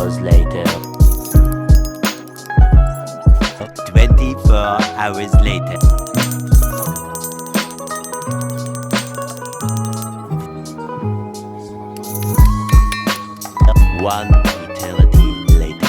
hours later. 24 hours later. One eternity later.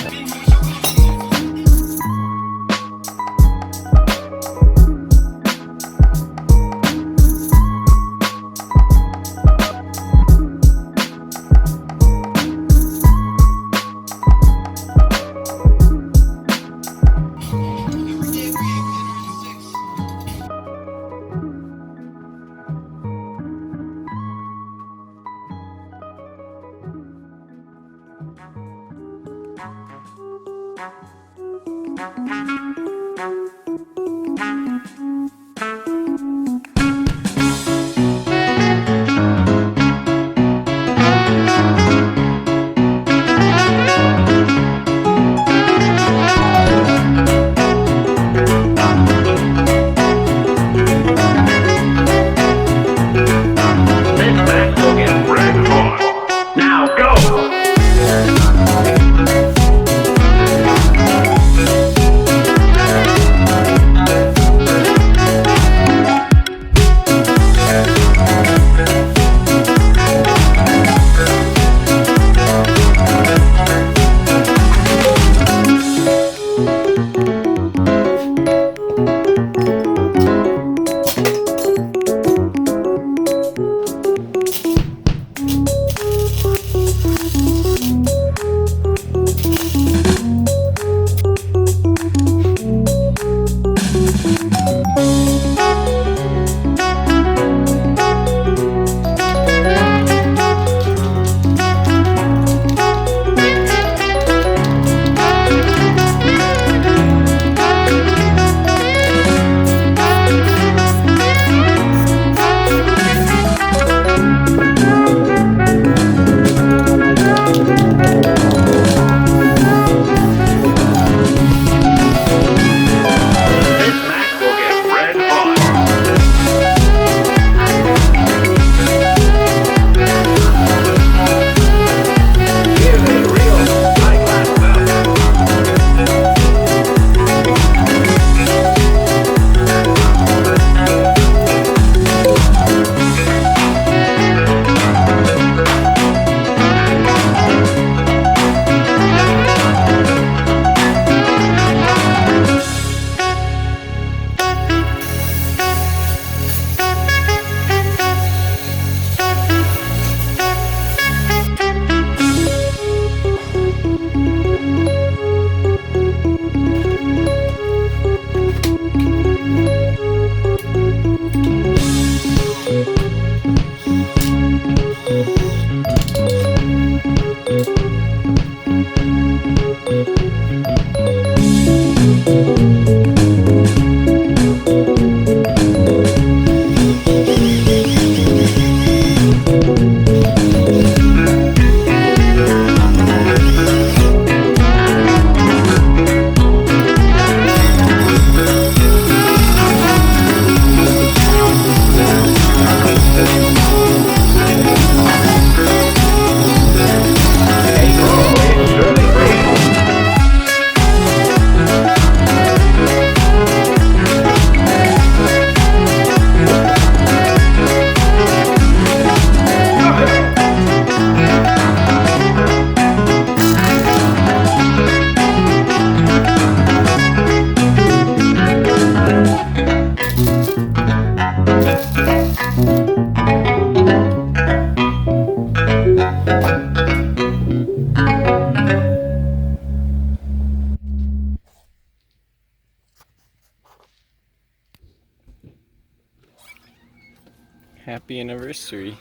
Happy anniversary.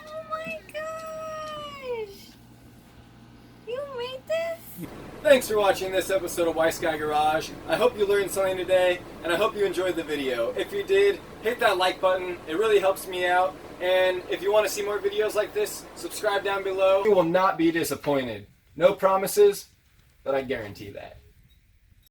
Oh my gosh! You made this? Thanks for watching this episode of White Sky Garage. I hope you learned something today, and I hope you enjoyed the video. If you did, hit that like button. It really helps me out. And if you want to see more videos like this, subscribe down below. You will not be disappointed. No promises, but I guarantee that.